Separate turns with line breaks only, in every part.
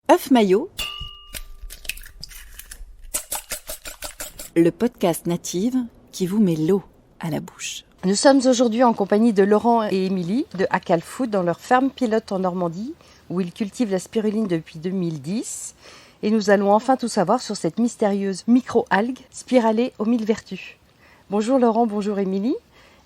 œuf maillot, le podcast native qui vous met l'eau à la bouche.
Nous sommes aujourd'hui en compagnie de Laurent et Émilie de Acal Food dans leur ferme pilote en Normandie où ils cultivent la spiruline depuis 2010. Et nous allons enfin tout savoir sur cette mystérieuse micro-algue spiralée aux 1000 vertus. Bonjour Laurent, bonjour Émilie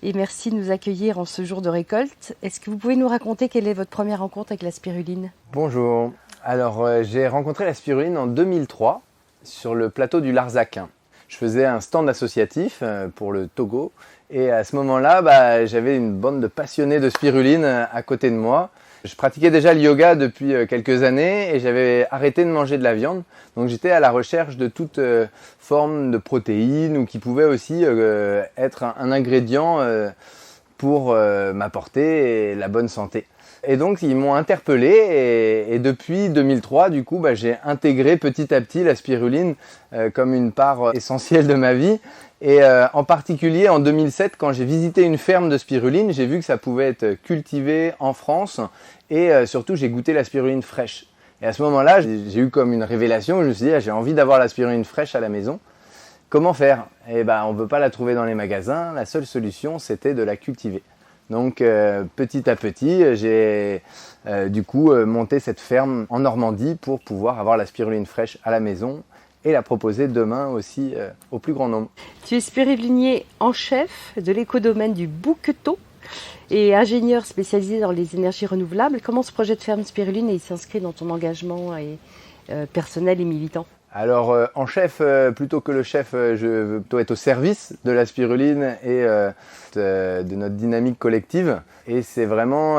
et merci de nous accueillir en ce jour de récolte. Est-ce que vous pouvez nous raconter quelle est votre première rencontre avec la spiruline ?
Bonjour, alors j'ai rencontré la spiruline en 2003 sur le plateau du Larzac. Je faisais un stand associatif pour le Togo et à ce moment-là, j'avais une bande de passionnés de spiruline à côté de moi. Je pratiquais déjà le yoga depuis quelques années et j'avais arrêté de manger de la viande. Donc j'étais à la recherche de toute forme de protéines ou qui pouvait aussi être un ingrédient pour m'apporter la bonne santé. Et donc ils m'ont interpellé et depuis 2003, du coup, j'ai intégré petit à petit la spiruline comme une part essentielle de ma vie. Et en particulier en 2007, quand j'ai visité une ferme de spiruline, j'ai vu que ça pouvait être cultivé en France et surtout j'ai goûté la spiruline fraîche. Et à ce moment-là, j'ai eu comme une révélation, je me suis dit j'ai envie d'avoir la spiruline fraîche à la maison. Comment faire ? Eh on ne peut pas la trouver dans les magasins, la seule solution c'était de la cultiver. Donc petit à petit, j'ai monté cette ferme en Normandie pour pouvoir avoir la spiruline fraîche à la maison et la proposer demain aussi au plus grand nombre.
Tu es spirulinier en chef de l'écodomaine du Bouquetot et ingénieur spécialisé dans les énergies renouvelables. Comment ce projet de ferme spiruline s'inscrit dans ton engagement personnel et militant ?
Alors en chef, plutôt que le chef, je veux plutôt être au service de la spiruline et de notre dynamique collective. Et c'est vraiment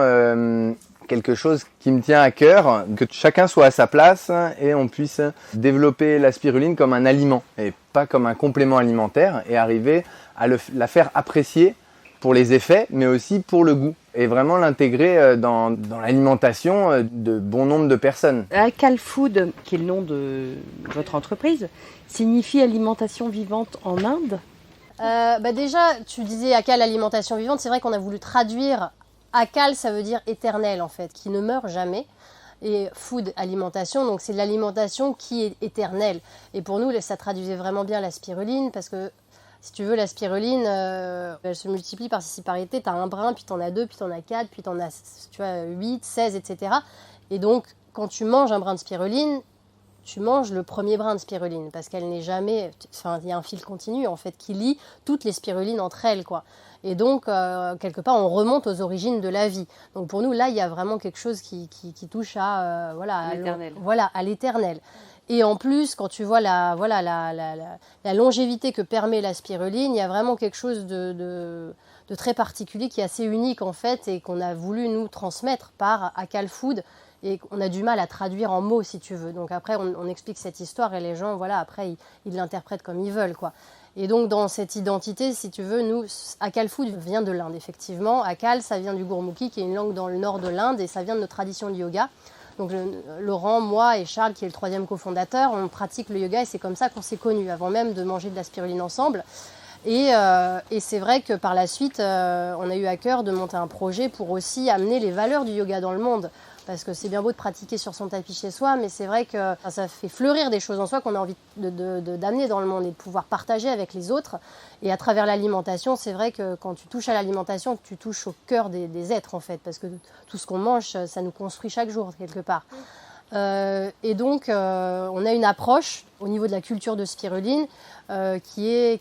quelque chose qui me tient à cœur, que chacun soit à sa place et on puisse développer la spiruline comme un aliment et pas comme un complément alimentaire et arriver à la faire apprécier pour les effets mais aussi pour le goût et vraiment l'intégrer dans l'alimentation de bon nombre de personnes.
Acal Food, qui est le nom de votre entreprise, signifie alimentation vivante en Inde ?
Déjà, tu disais Acal alimentation vivante, c'est vrai qu'on a voulu traduire Acal, ça veut dire éternel en fait, qui ne meurt jamais. Et food, alimentation, donc c'est de l'alimentation qui est éternelle. Et pour nous, ça traduisait vraiment bien la spiruline, parce que si tu veux, la spiruline, elle se multiplie par similarité. Tu as un brin, puis tu en as 2, puis tu en as 4, puis tu en as 8, 16, etc. Et donc, quand tu manges un brin de spiruline, tu manges le premier brin de spiruline, parce qu'elle n'est jamais... Enfin, il y a un fil continu, en fait, qui lie toutes les spirulines entre elles, quoi. Et donc, quelque part, on remonte aux origines de la vie. Donc, pour nous, là, il y a vraiment quelque chose qui touche à
l'éternel.
À l'éternel. Et en plus, quand tu vois la longévité que permet la spiruline, il y a vraiment quelque chose de très particulier qui est assez unique, en fait, et qu'on a voulu nous transmettre par Acal Food. Et on a du mal à traduire en mots, si tu veux. Donc après, on explique cette histoire et les gens, après, ils l'interprètent comme ils veulent, quoi. Et donc, dans cette identité, si tu veux, nous, Acal Food vient de l'Inde, effectivement. Acal, ça vient du Gurmukhi, qui est une langue dans le nord de l'Inde, et ça vient de notre tradition de yoga. Donc, Laurent, moi et Charles, qui est le troisième cofondateur, on pratique le yoga et c'est comme ça qu'on s'est connus, avant même de manger de la spiruline ensemble. Et c'est vrai que par la suite, on a eu à cœur de monter un projet pour aussi amener les valeurs du yoga dans le monde. Parce que c'est bien beau de pratiquer sur son tapis chez soi, mais c'est vrai que ça fait fleurir des choses en soi qu'on a envie d'amener dans le monde et de pouvoir partager avec les autres. Et à travers l'alimentation, c'est vrai que quand tu touches à l'alimentation, tu touches au cœur des êtres en fait, parce que tout ce qu'on mange, ça nous construit chaque jour quelque part. Et donc, on a une approche au niveau de la culture de spiruline qui est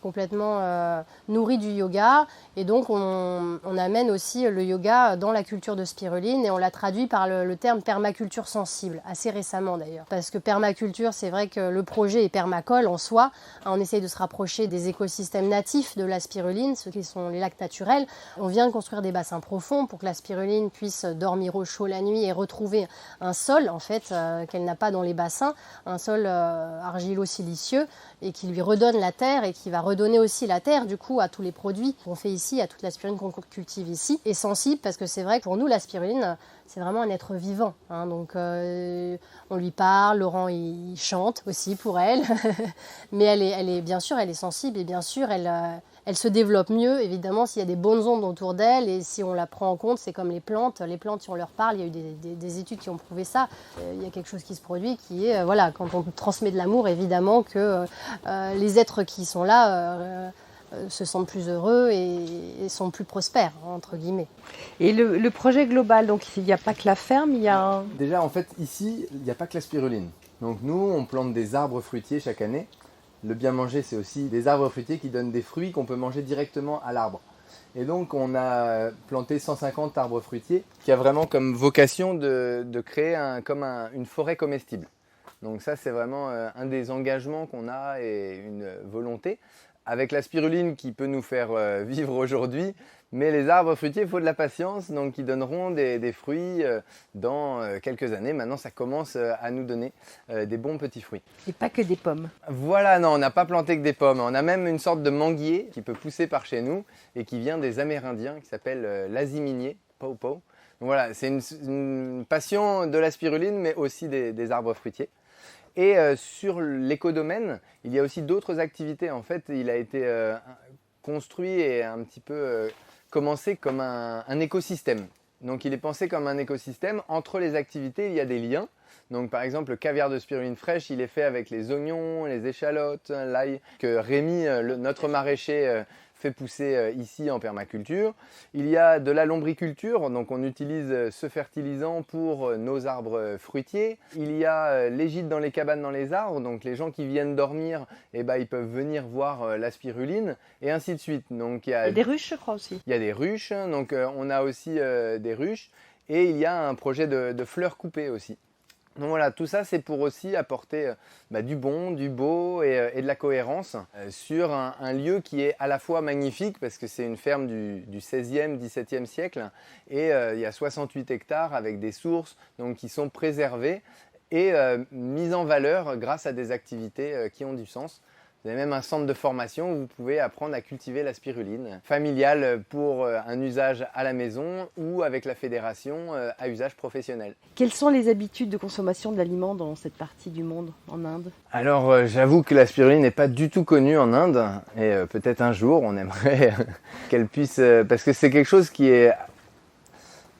complètement nourrie du yoga. Et donc, on amène aussi le yoga dans la culture de spiruline et on l'a traduit par le terme permaculture sensible, assez récemment d'ailleurs. Parce que permaculture, c'est vrai que le projet est permacole en soi. On essaye de se rapprocher des écosystèmes natifs de la spiruline, ceux qui sont les lacs naturels. On vient de construire des bassins profonds pour que la spiruline puisse dormir au chaud la nuit et retrouver un sol en fait qu'elle n'a pas dans les bassins, un sol argilo-silicieux et qui lui redonne la terre et qui va redonner aussi la terre du coup à tous les produits qu'on fait ici, à toute la spiruline qu'on cultive ici, et sensible parce que c'est vrai que pour nous la spiruline c'est vraiment un être vivant. Hein. Donc, on lui parle, Laurent, il chante aussi pour elle. Mais elle est, bien sûr, elle est sensible et bien sûr, elle se développe mieux, évidemment, s'il y a des bonnes ondes autour d'elle et si on la prend en compte, c'est comme les plantes. Les plantes, si on leur parle, il y a eu des études qui ont prouvé ça. Il y a quelque chose qui se produit qui est, voilà, quand on transmet de l'amour, évidemment que les êtres qui sont là se sentent plus heureux et sont plus prospères, entre guillemets.
Et le projet global, donc il n'y a pas que la ferme, il y a...
Déjà, en fait, ici, il n'y a pas que la spiruline. Donc nous, on plante des arbres fruitiers chaque année. Le bien manger, c'est aussi des arbres fruitiers qui donnent des fruits qu'on peut manger directement à l'arbre. Et donc, on a planté 150 arbres fruitiers qui a vraiment comme vocation de créer une forêt comestible. Donc ça, c'est vraiment un des engagements qu'on a et une volonté. Avec la spiruline qui peut nous faire vivre aujourd'hui, mais les arbres fruitiers, il faut de la patience, donc ils donneront des fruits dans quelques années. Maintenant, ça commence à nous donner des bons petits fruits.
Et pas que des pommes.
Voilà, non, on n'a pas planté que des pommes. On a même une sorte de manguier qui peut pousser par chez nous et qui vient des Amérindiens, qui s'appelle l'aziminier, pawpaw. Donc voilà, c'est une passion de la spiruline, mais aussi des arbres fruitiers. Et sur l'écodomaine, il y a aussi d'autres activités. En fait, il a été construit et un petit peu commencé comme un écosystème. Donc, il est pensé comme un écosystème. Entre les activités, il y a des liens. Donc, par exemple, le caviar de spiruline fraîche, il est fait avec les oignons, les échalotes, l'ail que Rémi, notre maraîcher, fait pousser ici en permaculture. Il y a de la lombriculture, donc on utilise ce fertilisant pour nos arbres fruitiers. Il y a les gîtes dans les cabanes dans les arbres, donc les gens qui viennent dormir, ils peuvent venir voir la spiruline, et ainsi de suite. Donc, il y a
des ruches, je crois aussi.
Il y a des ruches, donc on a aussi des ruches, et il y a un projet de fleurs coupées aussi. Donc voilà, tout ça c'est pour aussi apporter du bon, du beau et de la cohérence sur un lieu qui est à la fois magnifique parce que c'est une ferme du 16e, 17e siècle et il y a 68 hectares avec des sources donc, qui sont préservées et mises en valeur grâce à des activités qui ont du sens. Vous avez même un centre de formation où vous pouvez apprendre à cultiver la spiruline familiale pour un usage à la maison ou avec la fédération à usage professionnel.
Quelles sont les habitudes de consommation de l'aliment dans cette partie du monde, en Inde ?
Alors j'avoue que la spiruline n'est pas du tout connue en Inde et peut-être un jour on aimerait qu'elle puisse... parce que c'est quelque chose qui est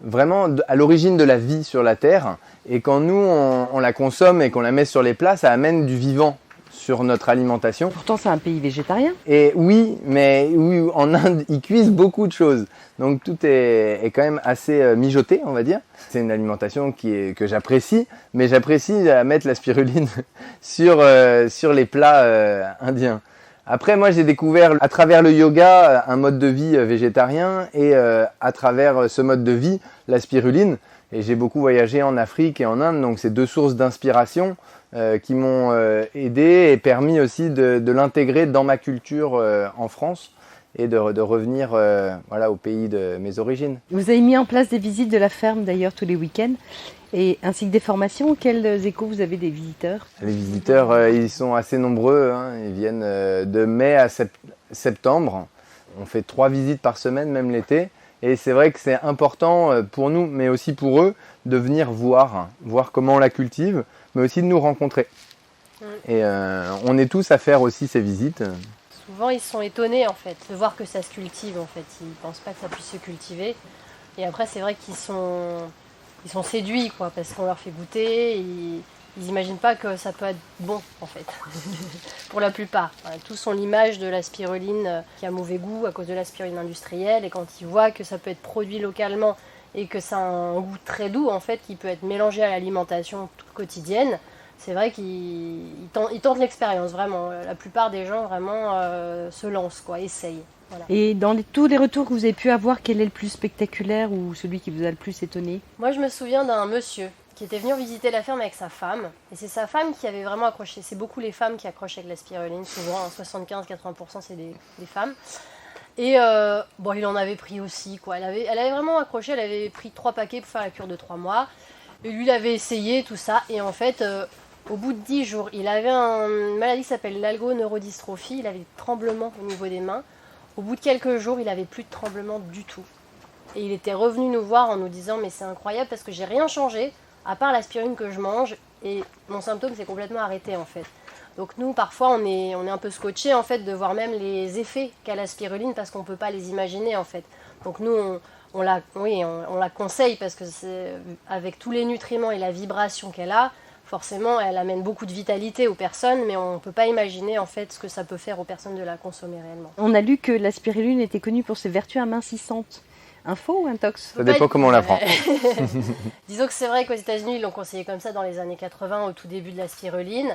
vraiment à l'origine de la vie sur la Terre et quand nous on la consomme et qu'on la met sur les plats, ça amène du vivant sur notre alimentation.
Pourtant, c'est un pays végétarien.
Et oui, mais oui, en Inde, ils cuisent beaucoup de choses. Donc tout est quand même assez mijoté, on va dire. C'est une alimentation que j'apprécie, mais j'apprécie à mettre la spiruline sur les plats indiens. Après, moi, j'ai découvert à travers le yoga un mode de vie végétarien et à travers ce mode de vie, la spiruline. Et j'ai beaucoup voyagé en Afrique et en Inde, donc c'est deux sources d'inspiration qui m'ont aidé et permis aussi de l'intégrer dans ma culture en France et de revenir au pays de mes origines.
Vous avez mis en place des visites de la ferme d'ailleurs tous les week-ends et ainsi que des formations. Quels échos vous avez des visiteurs ?
Les visiteurs, ils sont assez nombreux, hein. Ils viennent de mai à septembre. On fait 3 visites par semaine, même l'été. Et c'est vrai que c'est important pour nous, mais aussi pour eux, de venir voir comment on la cultive, mais aussi de nous rencontrer. Et on est tous à faire aussi ces visites.
Souvent, ils sont étonnés en fait de voir que ça se cultive. En fait, ils pensent pas que ça puisse se cultiver. Et après, c'est vrai qu'ils sont séduits, quoi, parce qu'on leur fait goûter. Ils n'imaginent pas que ça peut être bon, en fait, pour la plupart. Tous ont l'image de la spiruline qui a mauvais goût à cause de la spiruline industrielle. Et quand ils voient que ça peut être produit localement et que ça a un goût très doux, en fait, qui peut être mélangé à l'alimentation quotidienne, c'est vrai qu'ils tentent l'expérience, vraiment. La plupart des gens, vraiment, se lancent, quoi, essayent. Voilà.
Et dans tous les retours que vous avez pu avoir, quel est le plus spectaculaire ou celui qui vous a le plus étonné ? Moi,
je me souviens d'un monsieur qui était venu visiter la ferme avec sa femme. Et c'est sa femme qui avait vraiment accroché. C'est beaucoup les femmes qui accrochent avec la spiruline. Souvent, 75-80%, c'est des femmes. Et il en avait pris aussi, quoi. Elle avait vraiment accroché. Elle avait pris 3 paquets pour faire la cure de 3 mois. Et lui, il avait essayé tout ça. Et en fait, au bout de 10 jours, il avait une maladie qui s'appelle l'algoneurodystrophie. Il avait des tremblements au niveau des mains. Au bout de quelques jours, il n'avait plus de tremblements du tout. Et il était revenu nous voir en nous disant mais c'est incroyable parce que j'ai rien changé à part l'aspiruline que je mange et mon symptôme s'est complètement arrêté en fait. Donc nous parfois on est un peu scotché en fait de voir même les effets qu'a la spiruline parce qu'on ne peut pas les imaginer en fait. Donc nous on la conseille parce que c'est, avec tous les nutriments et la vibration qu'elle a, forcément elle amène beaucoup de vitalité aux personnes, mais on ne peut pas imaginer en fait ce que ça peut faire aux personnes de la consommer réellement.
On a lu que la spiruline était connue pour ses vertus amincissantes. Un faux ou un tox?
Ça dépend comment on la prend.
Disons que c'est vrai qu'aux États-Unis ils l'ont conseillé comme ça dans les années 80 au tout début de la spiruline.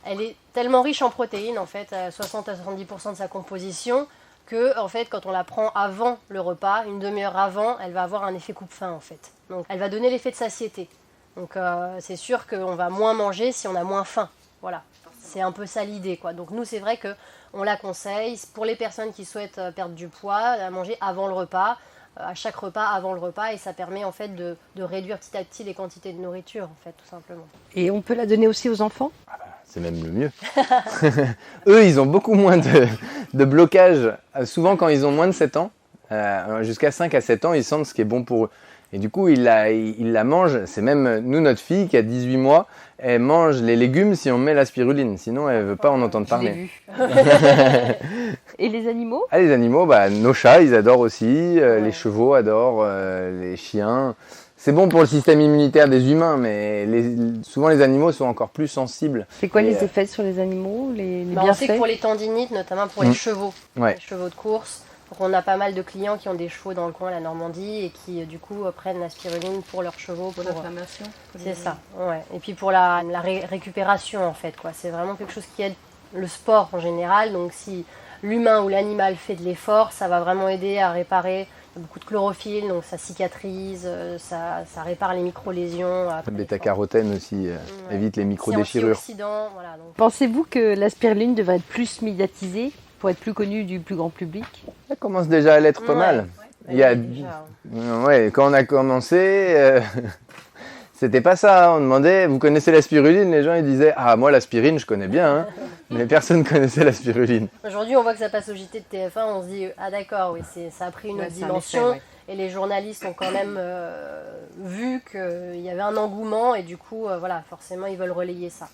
Elle est tellement riche en protéines en fait, à 60 à 70% de sa composition, que en fait quand on la prend avant le repas, une demi-heure avant, elle va avoir un effet coupe-faim en fait. Donc elle va donner l'effet de satiété. Donc c'est sûr qu'on va moins manger si on a moins faim. Voilà, c'est un peu ça l'idée quoi. Donc nous c'est vrai qu'on la conseille pour les personnes qui souhaitent perdre du poids, à manger avant le repas, à chaque repas avant le repas, et ça permet en fait de réduire petit à petit les quantités de nourriture en fait tout simplement.
Et on peut la donner aussi aux enfants?
C'est même le mieux. Eux, ils ont beaucoup moins de blocage. Souvent, quand ils ont moins de 7 ans, jusqu'à 5 à 7 ans, ils sentent ce qui est bon pour eux. Et du coup, ils la mangent. C'est même nous, notre fille qui a 18 mois, elle mange les légumes si on met la spiruline. Sinon, elle ne veut pas en entendre parler.
Je l'ai vu. Et les animaux?
Les animaux, nos chats, ils adorent aussi. Les chevaux adorent, les chiens. C'est bon pour le système immunitaire des humains, mais souvent les animaux sont encore plus sensibles.
C'est quoi les effets sur les animaux, les
On sait que pour les tendinites, notamment pour les chevaux,
les
chevaux de course, donc on a pas mal de clients qui ont des chevaux dans le coin, la Normandie, et qui du coup prennent la spiruline pour leurs chevaux.
Pour l'inflammation.
C'est ça, ouais. Et puis pour la récupération en fait, quoi. C'est vraiment quelque chose qui aide le sport en général. Donc si l'humain ou l'animal fait de l'effort, ça va vraiment aider à réparer. Il y a beaucoup de chlorophylle, donc ça cicatrise, ça répare les micro-lésions.
Le bêta-carotène aussi évite les micro-déchirures.
Antioxydant, voilà, donc.
Pensez-vous que la spiruline devrait être plus médiatisée pour être plus connue du plus grand public?
Ça commence déjà à l'être pas mal. Il y a... quand on a commencé, c'était pas ça. On demandait, vous connaissez la spiruline? Les gens ils disaient, ah moi l'aspirine je connais bien, hein. Mais personne connaissait la spiruline.
Aujourd'hui on voit que ça passe au JT de TF1, on se dit, ah d'accord, oui, ça a pris une autre dimension. Et les journalistes ont quand même vu qu'il y avait un engouement et du coup, voilà, forcément ils veulent relayer ça.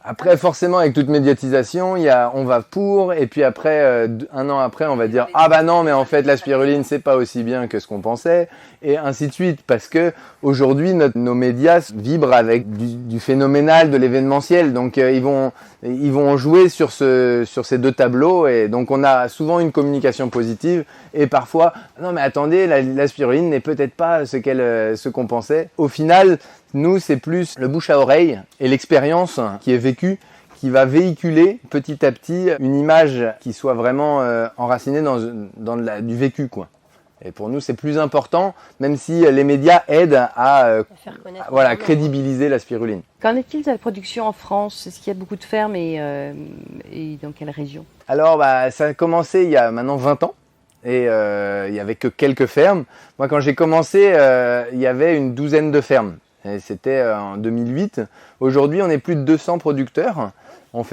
Après, forcément, avec toute médiatisation, on va pour, et puis après, un an après, on va dire « Ah bah non, mais en fait, la spiruline, c'est pas aussi bien que ce qu'on pensait », et ainsi de suite, parce que aujourd'hui, nos médias vibrent avec du phénoménal, de l'événementiel, donc ils vont jouer sur ces deux tableaux, et donc on a souvent une communication positive, et parfois « Non mais attendez, la spiruline n'est peut-être pas ce qu'on pensait ». Au final, nous, c'est plus le bouche à oreille et l'expérience qui est vécue qui va véhiculer petit à petit une image qui soit vraiment enracinée dans du vécu, quoi. Et pour nous, c'est plus important, même si les médias aident à crédibiliser la spiruline.
Qu'en est-il de la production en France? Est-ce qu'il y a beaucoup de fermes et dans quelle région?
Alors, ça a commencé il y a maintenant 20 ans. Et il n'y avait que quelques fermes. Moi, quand j'ai commencé, il y avait une douzaine de fermes. Et c'était en 2008. Aujourd'hui, on est plus de 200 producteurs. On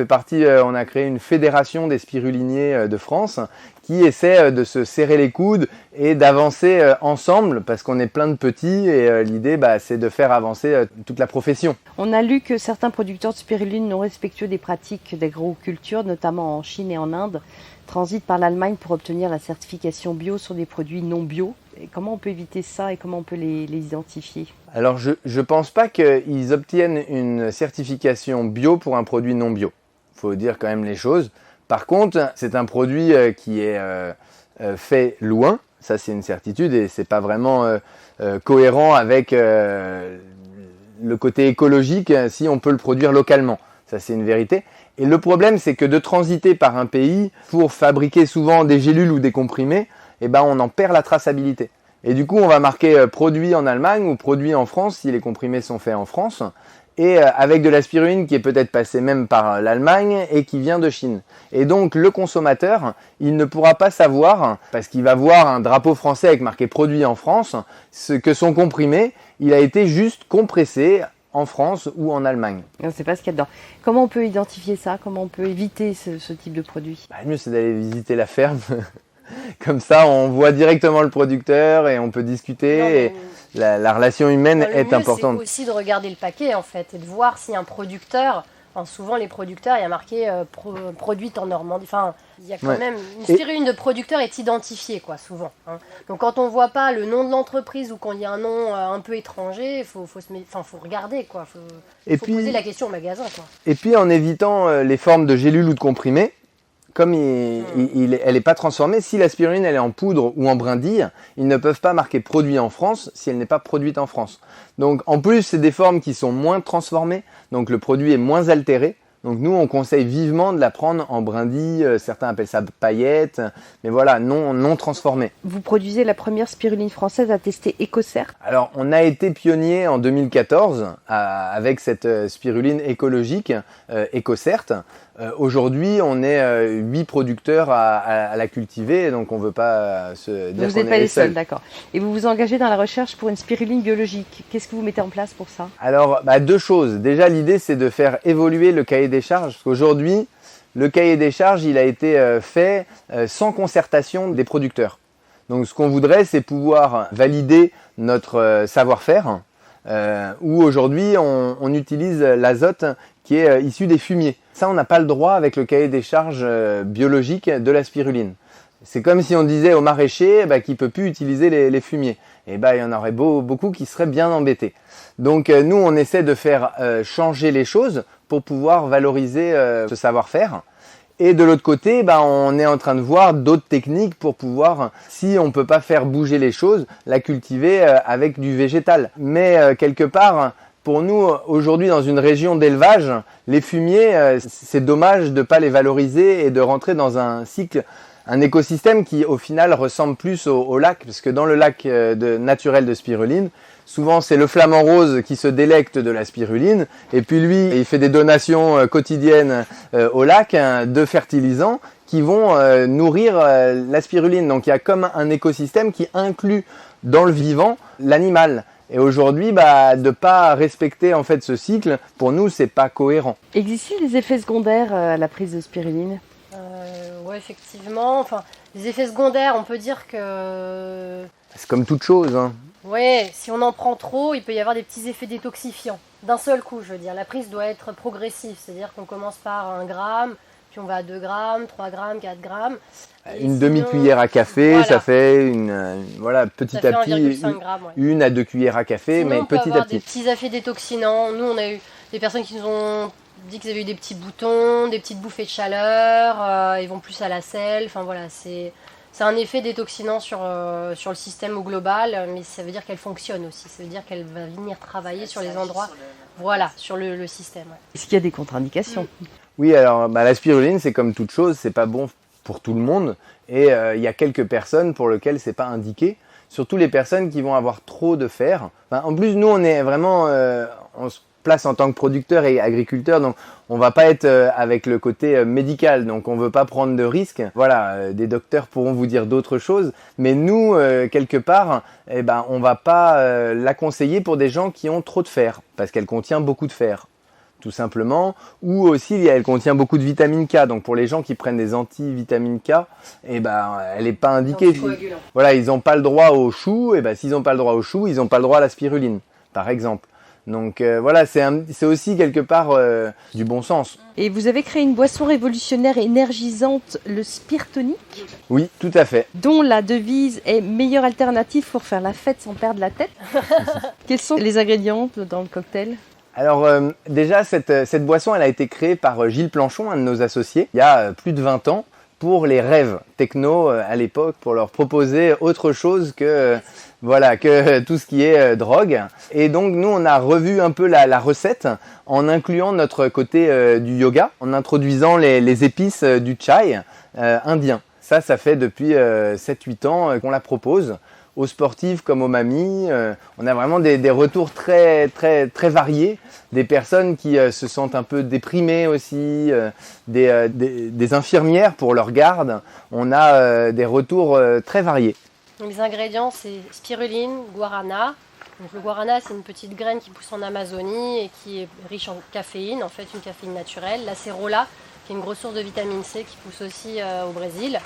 a créé une fédération des spiruliniers de France qui essaie de se serrer les coudes et d'avancer ensemble parce qu'on est plein de petits et l'idée, c'est de faire avancer toute la profession.
On a lu que certains producteurs de spiruline non respectueux des pratiques d'agroculture, notamment en Chine et en Inde, transitent par l'Allemagne pour obtenir la certification bio sur des produits non bio. Et comment on peut éviter ça et comment on peut les identifier?
Alors je ne pense pas qu'ils obtiennent une certification bio pour un produit non bio. Il faut dire quand même les choses. Par contre, c'est un produit qui est fait loin, ça c'est une certitude et c'est pas vraiment cohérent avec le côté écologique si on peut le produire localement. Ça c'est une vérité. Et le problème c'est que de transiter par un pays pour fabriquer souvent des gélules ou des comprimés, on en perd la traçabilité. Et du coup on va marquer produit en Allemagne ou produit en France si les comprimés sont faits en France. Et avec de la spiruline qui est peut-être passée même par l'Allemagne et qui vient de Chine. Et donc le consommateur, il ne pourra pas savoir, parce qu'il va voir un drapeau français avec marqué produit en France, que son comprimé, il a été juste compressé en France ou en Allemagne.
On ne sait pas ce qu'il y a dedans. Comment on peut identifier ça? Comment on peut éviter ce type de produit?
Le mieux c'est d'aller visiter la ferme Comme ça, on voit directement le producteur et on peut discuter.
Non, mais-
Et la relation humaine
Le
est
mieux,
importante.
c'est aussi de regarder le paquet en fait et de voir si un producteur. Enfin, souvent les producteurs, il y a marqué produite en Normandie. Enfin, il y a quand
Ouais.
même une spiruline de producteur est identifiée quoi, souvent. Hein. Donc quand on voit pas le nom de l'entreprise ou quand il y a un nom un peu étranger, faut regarder quoi.
Et
Faut
puis,
poser la question au magasin quoi.
et puis en évitant les formes de gélules ou de comprimés, comme elle n'est pas transformée, si la spiruline elle est en poudre ou en brindille, ils ne peuvent pas marquer produit en France si elle n'est pas produite en France. Donc en plus, c'est des formes qui sont moins transformées, donc le produit est moins altéré. Donc nous, on conseille vivement de la prendre en brindille, certains appellent ça paillette, mais voilà, non transformée.
Vous produisez la première spiruline française à tester EcoCert.
Alors, on a été pionnier en 2014 avec cette spiruline écologique EcoCert. Aujourd'hui, on est 8 producteurs à la cultiver, donc on ne veut pas se dire
Vous
qu'on
n'êtes pas
est
les seuls, d'accord. Et vous vous engagez dans la recherche pour une spiruline biologique. Qu'est-ce que vous mettez en place pour ça?
Alors, deux choses. Déjà, l'idée, c'est de faire évoluer le cahier des charges, parce qu'aujourd'hui, le cahier des charges, il a été fait sans concertation des producteurs. Donc, ce qu'on voudrait, c'est pouvoir valider notre savoir-faire, où aujourd'hui, on utilise l'azote qui est issu des fumiers. Ça, on n'a pas le droit avec le cahier des charges biologique de la spiruline. C'est comme si on disait au maraîcher qu'il ne peut plus utiliser les fumiers. Et il y en aurait beaucoup qui seraient bien embêtés. Donc nous, on essaie de faire changer les choses pour pouvoir valoriser ce savoir-faire. Et de l'autre côté, on est en train de voir d'autres techniques pour pouvoir, si on ne peut pas faire bouger les choses, la cultiver avec du végétal. Mais quelque part, pour nous, aujourd'hui, dans une région d'élevage, les fumiers, c'est dommage de ne pas les valoriser et de rentrer dans un cycle, un écosystème qui, au final, ressemble plus au lac, parce que dans le lac naturel de spiruline, souvent, c'est le flamant rose qui se délecte de la spiruline, et puis lui, il fait des donations quotidiennes au lac de fertilisants qui vont nourrir la spiruline. Donc, il y a comme un écosystème qui inclut dans le vivant l'animal. Et aujourd'hui, de ne pas respecter en fait ce cycle, pour nous, c'est pas cohérent.
Existe-t-il des effets secondaires à la prise de spiruline?
Ouais, effectivement. Enfin, les effets secondaires, on peut dire que
C'est comme toute chose. Hein.
ouais, si on en prend trop, il peut y avoir des petits effets détoxifiants. D'un seul coup, je veux dire. La prise doit être progressive, c'est-à-dire qu'on commence par 1 gramme, puis on va à 2 grammes, 3 grammes, 4 grammes. Et
Une
sinon,
demi-cuillère à café,
voilà.
ça fait petit
Ça fait
à petit
1,5 grammes. Ouais.
1 à 2 cuillères à café,
Sinon,
mais
on peut
petit à
avoir
petit.
des petits effets détoxinants. Nous, on a eu des personnes qui nous ont dit qu'ils avaient eu des petits boutons, des petites bouffées de chaleur, ils vont plus à la selle. Enfin voilà, c'est un effet détoxinant sur le système au global, mais ça veut dire qu'elle fonctionne aussi. Ça veut dire qu'elle va venir travailler sur les endroits, voilà, sur le système. Ouais.
Est-ce qu'il y a des contre-indications?
Oui, alors la spiruline, c'est comme toute chose, c'est pas bon pour tout le monde. Et il y a quelques personnes pour lesquelles c'est pas indiqué. Surtout les personnes qui vont avoir trop de fer. En plus, nous, on est vraiment, on se place en tant que producteur et agriculteur, donc on va pas être avec le côté médical, donc on veut pas prendre de risques. Voilà, des docteurs pourront vous dire d'autres choses, mais nous, quelque part, on va pas la conseiller pour des gens qui ont trop de fer, parce qu'elle contient beaucoup de fer. Tout simplement, ou aussi elle contient beaucoup de vitamine K. Donc pour les gens qui prennent des anti-vitamine K, elle n'est pas indiquée. Voilà, ils n'ont pas le droit au chou, et s'ils n'ont pas le droit au chou, ils n'ont pas le droit à la spiruline, par exemple. Donc voilà, c'est aussi quelque part du bon sens.
Et vous avez créé une boisson révolutionnaire et énergisante, le Spirtonic,
Oui, tout à fait.
dont la devise est meilleure alternative pour faire la fête sans perdre la tête. Quels sont les ingrédients dans le cocktail?
Alors déjà, cette boisson, elle a été créée par Gilles Planchon, un de nos associés, il y a plus de 20 ans, pour les rêves techno à l'époque, pour leur proposer autre chose que tout ce qui est drogue. Et donc nous, on a revu un peu la recette en incluant notre côté du yoga, en introduisant les épices du chai indien. Ça fait depuis 7-8 ans qu'on la propose. Aux sportifs comme aux mamies, on a vraiment des retours très, très, très variés, des personnes qui se sentent un peu déprimées aussi, des infirmières pour leur garde. On a des retours très variés.
Donc, les ingrédients, c'est spiruline, guarana. Donc, le guarana, c'est une petite graine qui pousse en Amazonie et qui est riche en caféine, en fait une caféine naturelle. L'acérola, qui est une grosse source de vitamine C qui pousse aussi au Brésil.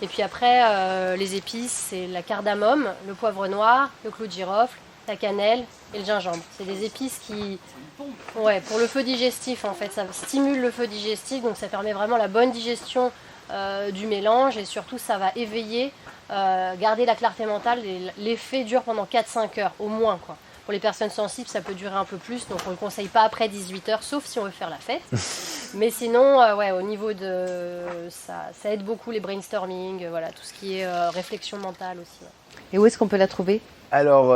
Et puis après, les épices, c'est la cardamome, le poivre noir, le clou de girofle, la cannelle et le gingembre. C'est des épices qui, ouais, pour le feu digestif en fait, ça stimule le feu digestif, donc ça permet vraiment la bonne digestion du mélange et surtout ça va éveiller, garder la clarté mentale et l'effet dure pendant 4-5 heures au moins, quoi. Pour les personnes sensibles, ça peut durer un peu plus, donc on ne le conseille pas après 18 heures, sauf si on veut faire la fête. Mais sinon, ouais, au niveau de ça aide beaucoup les brainstorming, voilà, tout ce qui est réflexion mentale aussi. Ouais.
Et où est-ce qu'on peut la trouver?
Alors,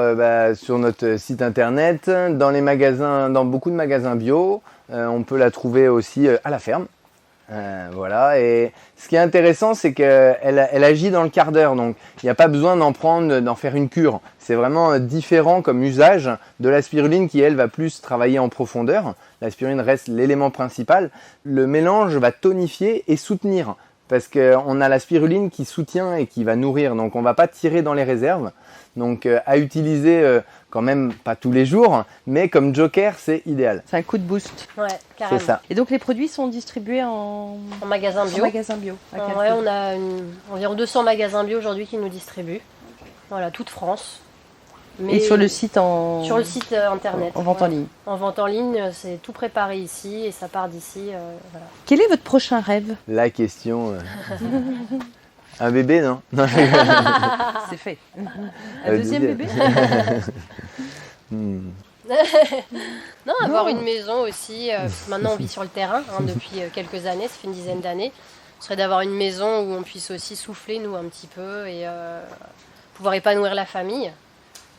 sur notre site internet, dans les magasins, dans beaucoup de magasins bio, on peut la trouver aussi à la ferme. Voilà. Et ce qui est intéressant, c'est qu'elle agit dans le quart d'heure, donc il n'y a pas besoin d'en faire une cure. C'est vraiment différent comme usage de la spiruline qui, elle, va plus travailler en profondeur. La spiruline reste l'élément principal. Le mélange va tonifier et soutenir, parce qu'on a la spiruline qui soutient et qui va nourrir, donc on ne va pas tirer dans les réserves. Donc à utiliser quand même pas tous les jours, mais comme joker, c'est idéal.
C'est un coup de boost.
Ouais, carrément.
C'est ça.
Et donc les produits sont distribués en
magasin bio.
À
Ouais, on a environ 200 magasins bio aujourd'hui qui nous distribuent. Voilà, toute France.
Et sur le site
sur le site internet.
En vente en ligne.
En vente en ligne, c'est tout préparé ici et ça part d'ici. Voilà.
Quel est votre prochain rêve?
La question... Un bébé, non?
C'est fait. Un deuxième bébé?
Non, avoir une maison aussi. Maintenant, on vit sur le terrain depuis quelques années, ça fait une dizaine d'années. Ce serait d'avoir une maison où on puisse aussi souffler, nous, un petit peu, et pouvoir épanouir la famille.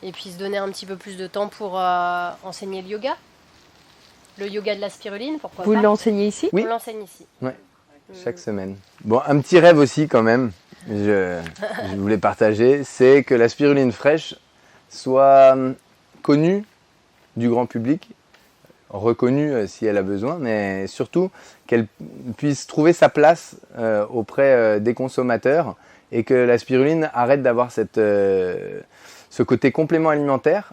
Et puis se donner un petit peu plus de temps pour enseigner le yoga. Le yoga de la spiruline, pourquoi pas.
Vous l'enseignez ici?
Oui.
On l'enseigne ici.
Ouais, chaque semaine. Bon, un petit rêve aussi quand même, je voulais partager, c'est que la spiruline fraîche soit connue du grand public, reconnue si elle a besoin, mais surtout qu'elle puisse trouver sa place auprès des consommateurs et que la spiruline arrête d'avoir ce côté complément alimentaire.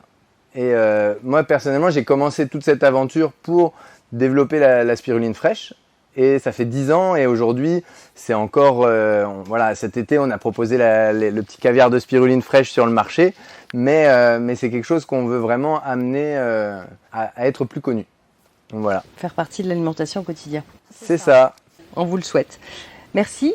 Et moi personnellement, j'ai commencé toute cette aventure pour développer la spiruline fraîche. Et ça fait 10 ans et aujourd'hui, c'est encore... voilà, cet été, on a proposé le petit caviar de spiruline fraîche sur le marché. Mais c'est quelque chose qu'on veut vraiment amener à être plus connu. Donc voilà.
Faire partie de l'alimentation au quotidien.
C'est ça.
On vous le souhaite. Merci